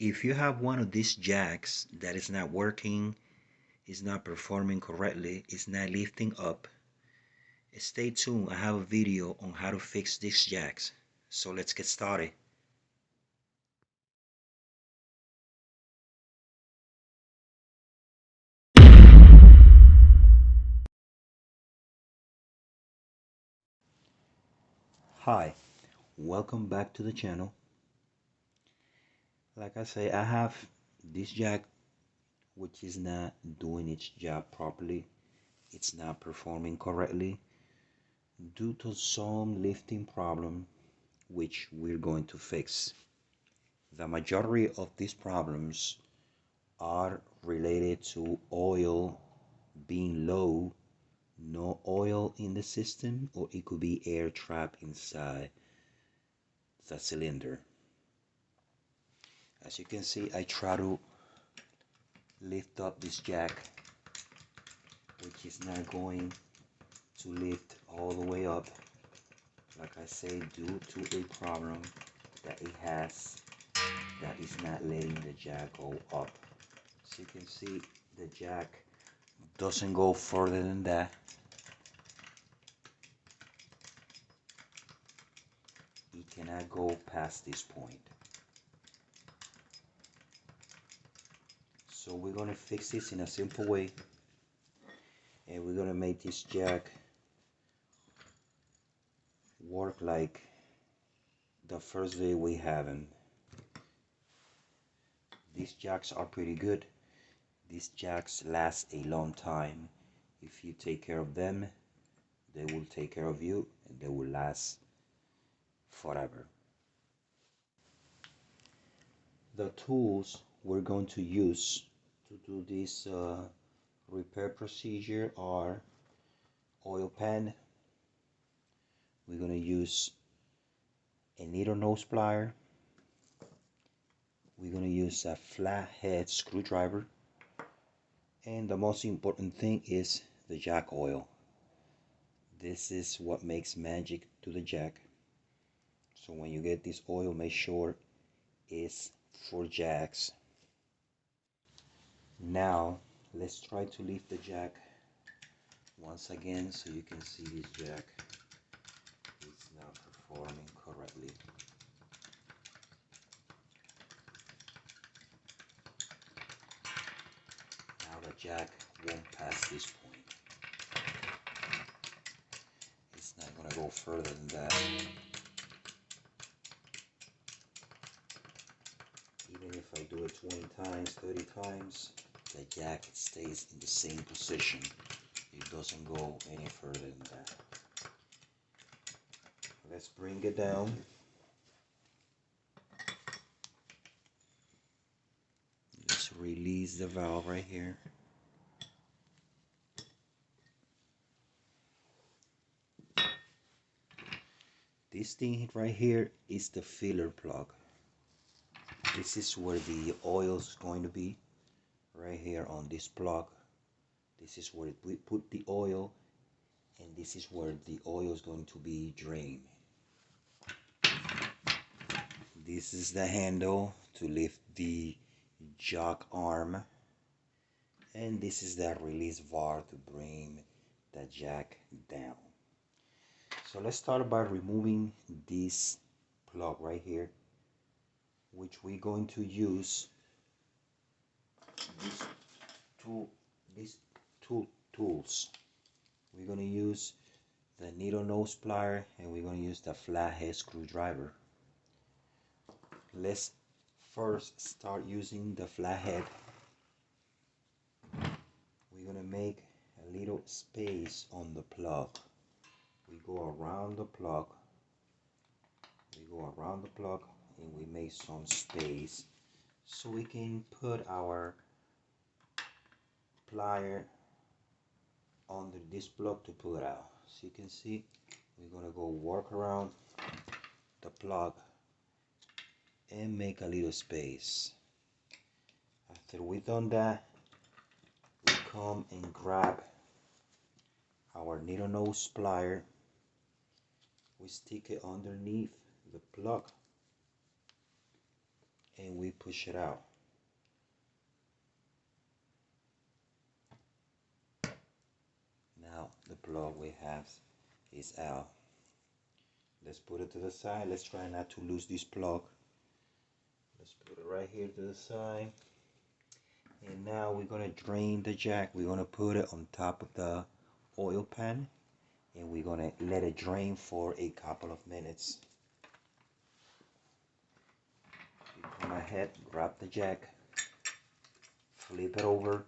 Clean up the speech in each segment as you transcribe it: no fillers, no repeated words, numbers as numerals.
If you have one of these jacks that is not working, is not performing correctly, is not lifting up, stay tuned. I have a video on how to fix these jacks. So let's get started. Hi, welcome back to the channel. Like I say, I have this jack which is not doing its job properly. It's not performing correctly due to some lifting problem which we're going to fix. The majority of these problems are related to oil being low, no oil in the system, or it could be air trapped inside the cylinder. As you can see, I try to lift up this jack, which is not going to lift all the way up, like I say, due to a problem that it has that is not letting the jack go up. As you can see, the jack doesn't go further than that. It cannot go past this point. So we're going to fix this in a simple way, and we're going to make this jack work like the first day we have him. These jacks are pretty good. These jacks last a long time. If you take care of them, they will take care of you, and they will last forever. The tools we're going to use to do this repair procedure are oil pan. We're going to use a needle nose plier. We're going to use a flathead screwdriver, and the most important thing is the jack oil. This is what makes magic to the jack. So when you get this oil, make sure it's for jacks. Now let's try to lift the jack once again so you can see this jack is not performing correctly. Now the jack won't pass this point. It's not going to go further than that. Even if I do it 20 times, 30 times, the jack stays in the same position. It doesn't go any further than that. Let's bring it down. Let's release the valve right here. This thing right here is the filler plug. This is where the oil is going to be, right here on this plug. This is where we put the oil, and this is where the oil is going to be drained. This is the handle to lift the jack arm, and this is the release bar to bring the jack down. So let's start by removing this plug right here, which we're going to use these two tools. We're going to use the needle nose plier, and we're going to use the flathead screwdriver. Let's first start using the flathead. We're going to make a little space on the plug. We go around the plug. And we make some space so we can put our plier under this plug to pull it out. So you can see we're going to go work around the plug and make a little space. After we've done that, we come and grab our needle nose plier. We stick it underneath the plug, and we push it out. Now the plug we have is out. Let's put it to the side. Let's try not to lose this plug. Let's put it right here to the side. And now we're gonna drain the jack. We're gonna put it on top of the oil pan, and we're gonna let it drain for a couple of minutes. You come ahead, grab the jack, flip it over,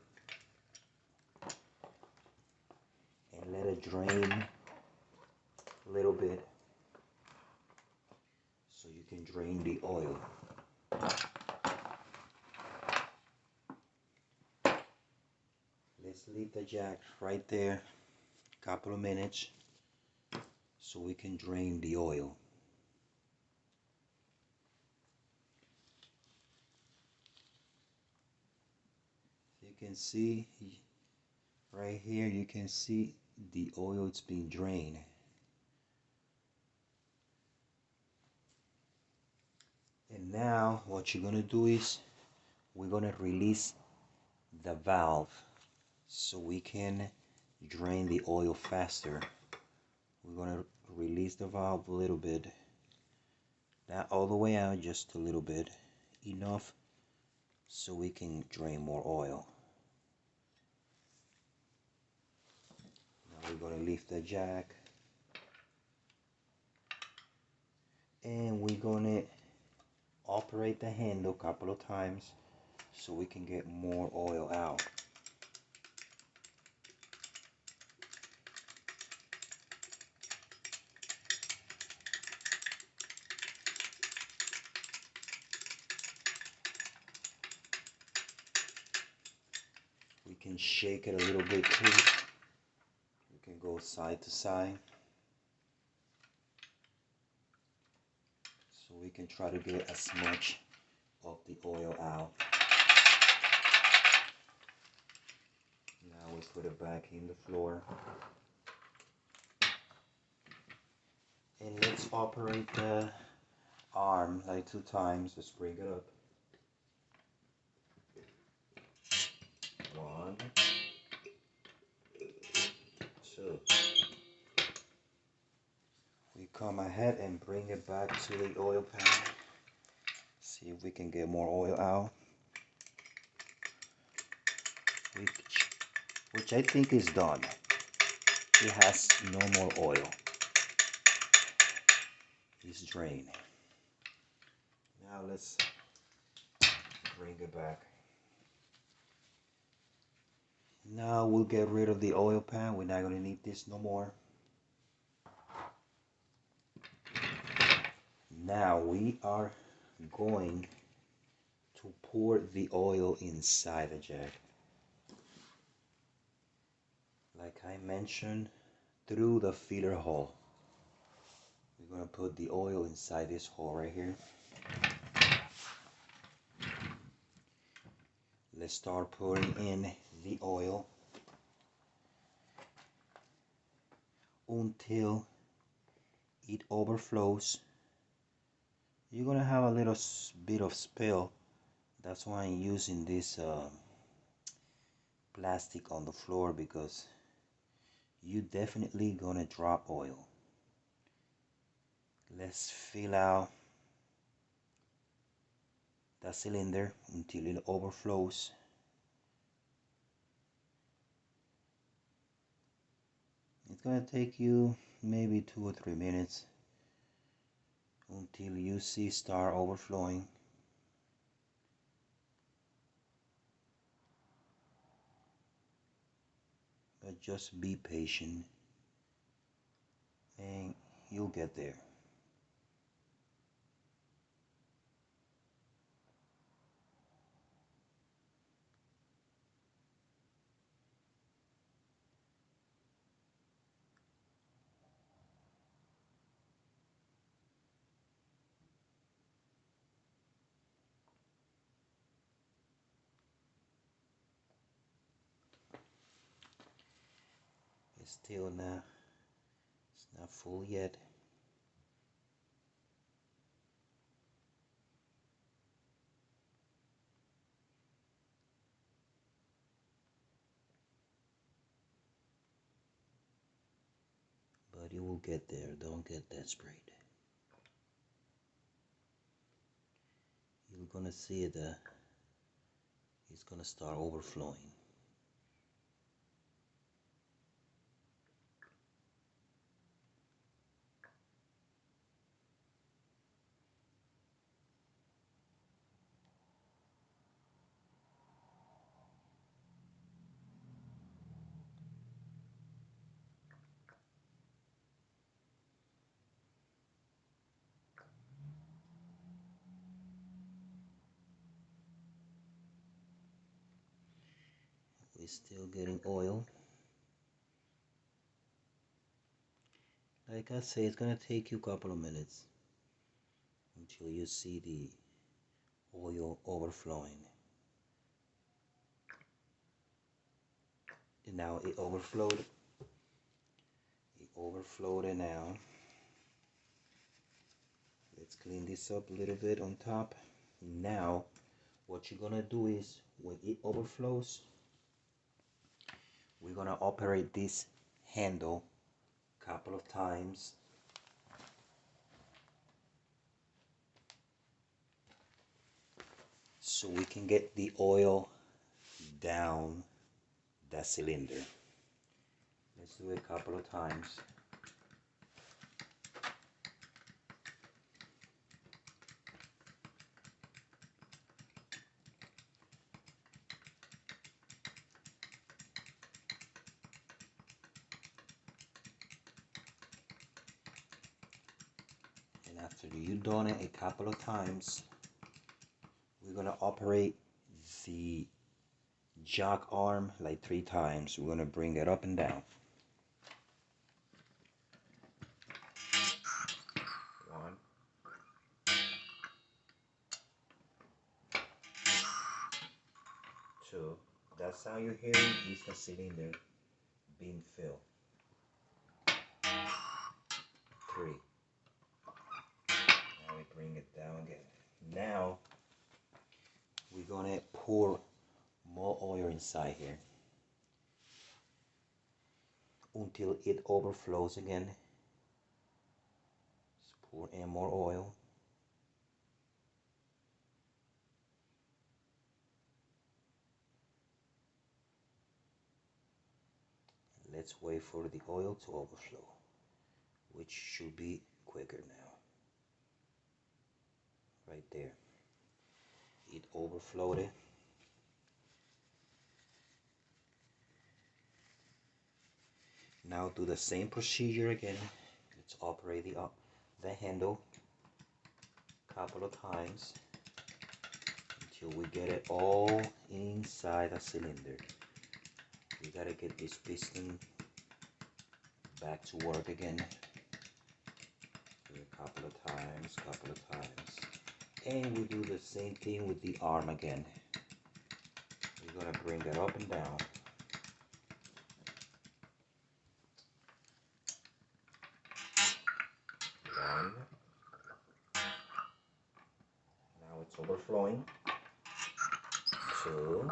and let it drain a little bit so you can drain the oil. Let's leave the jack right there a couple of minutes so we can drain the oil. You can see right here, you can see the oil it's being drained. And now what you're gonna do is we're gonna release the valve so we can drain the oil faster. We're gonna release the valve a little bit, not all the way out, just a little bit, enough so we can drain more oil. Now we're gonna lift the jack, and we're gonna operate the handle a couple of times so we can get more oil out. We can shake it a little bit too. We can go side to side. So we can try to get as much of the oil out. Now we put it back in the floor. And let's operate the arm like 2 times. Let's bring it up. 1, 2. We come ahead and bring it back to the oil pan. See if we can get more oil out. Which I think is done. It has no more oil. It's drained. Now let's bring it back. Now we'll get rid of the oil pan. We're not going to need this no more. Now we are going to pour the oil inside the jack. Like I mentioned, through the filler hole. We're going to put the oil inside this hole right here. Let's start pouring in the oil until it overflows. You're gonna have a little bit of spill. That's why I'm using this plastic on the floor, because you definitely gonna drop oil. Let's fill out the cylinder until it overflows. It's gonna take you maybe 2 or 3 minutes until you see start overflowing. But just be patient and you'll get there. It's not full yet. You will get there. Don't get desperate. You're gonna see that it's gonna start overflowing. We're still getting oil. Like I say, it's gonna take you a couple of minutes until you see the oil overflowing. And now it overflowed. It overflowed, and now let's clean this up a little bit on top. Now what you're gonna do is when it overflows, we're gonna operate this handle a couple of times. So we can get the oil down the cylinder. Let's do it a couple of times. And after you've done it a couple of times, we're gonna operate the jack arm like 3 times. We're gonna bring it up and down. 1, 2. That sound you're hearing is the cylinder being filled. 3. Now we bring it down again. Now we're gonna pour more oil inside here until it overflows again. Just pour in more oil. Let's wait for the oil to overflow, which should be quicker now. Right there. It overflowed. Now do the same procedure again. Let's operate the handle a couple of times until we get it all inside the cylinder. We gotta get this piston back to work again. Do a couple of times. And we do the same thing with the arm again. We're gonna bring it up and down. One. Now it's overflowing. 2.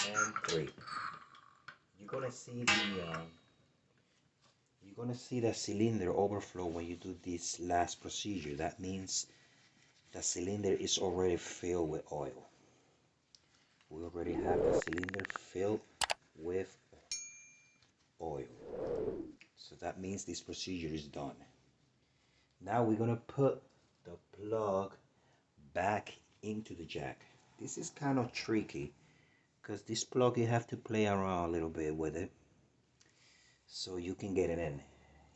And 3. You're gonna see the cylinder overflow when you do this last procedure. That means the cylinder is already filled with oil. We already have the cylinder filled with oil. So that means this procedure is done. Now we're gonna put the plug back into the jack. This is kind of tricky because this plug you have to play around a little bit with it so you can get it in.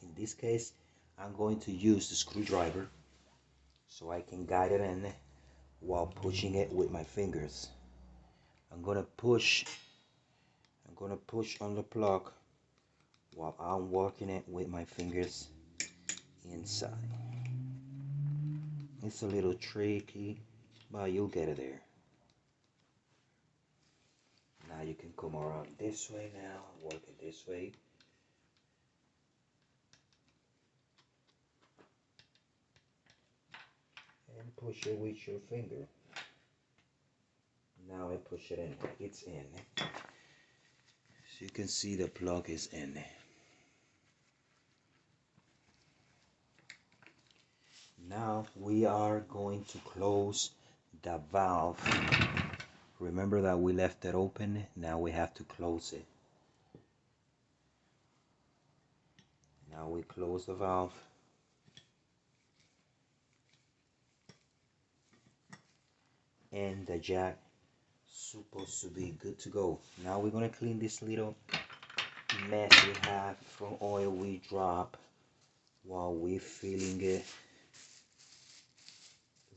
In this case, I'm going to use the screwdriver so I can guide it in while pushing it with my fingers. I'm gonna push on the plug while I'm working it with my fingers inside. It's a little tricky, but you'll get it there. Now you can come around this way now, work it this way. And push it with your finger. Now I push it in. It's in. So you can see the plug is in. Now we are going to close the valve. Remember that we left it open. Now we have to close it. Now we close the valve. And the jack supposed to be good to go. Now we're gonna clean this little mess we have from oil we drop while we're filling it,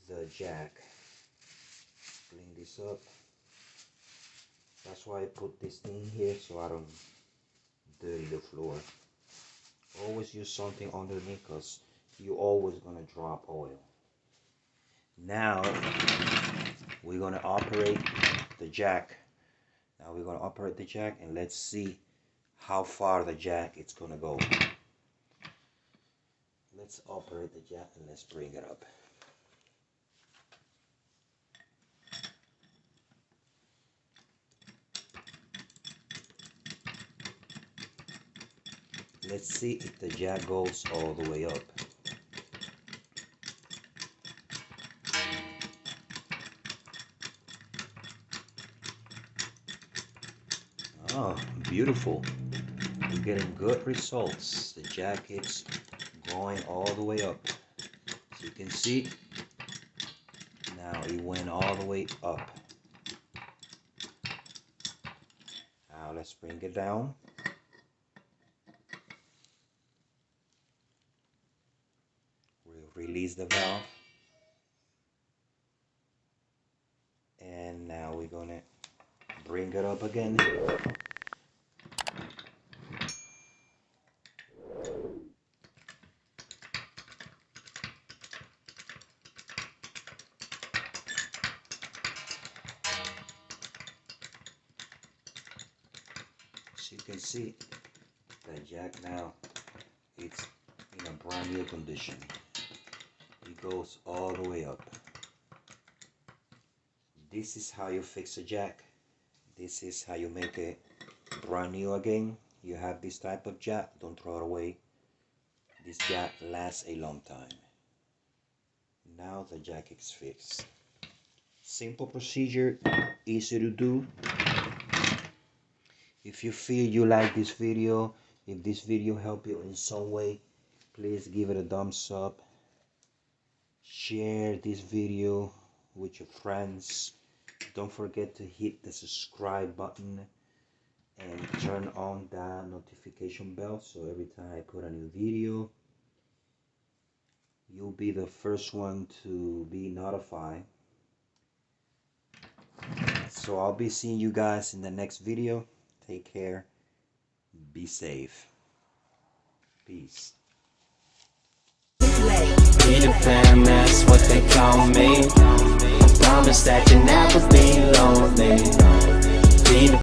the jack. Clean this up. That's why I put this thing here so I don't dirty the floor. Always use something underneath because you're always gonna drop oil. Now we're gonna operate the jack. Now we're gonna operate the jack and let's see how far the jack it's gonna go. Let's operate the jack and let's bring it up. Let's see if the jack goes all the way up. Oh, beautiful. We're getting good results. The jack is going all the way up. So you can see, now it went all the way up. Now let's bring it down. We'll release the valve. And now we're gonna bring it up again. So you can see the jack now, it's in a brand new condition. It goes all the way up. This is how you fix a jack. This is how you make it brand new again. You have this type of jack, don't throw it away. This jack lasts a long time. Now the jack is fixed. Simple procedure, easy to do. If you feel you like this video, if this video helped you in some way, please give it a thumbs up. Share this video with your friends. Don't forget to hit the subscribe button and turn on the notification bell so every time I put a new video, you'll be the first one to be notified. So I'll be seeing you guys in the next video. Take care. Be safe. Peace. Peter Pan, that's what they call me. I promise that you'll never be lonely. Peter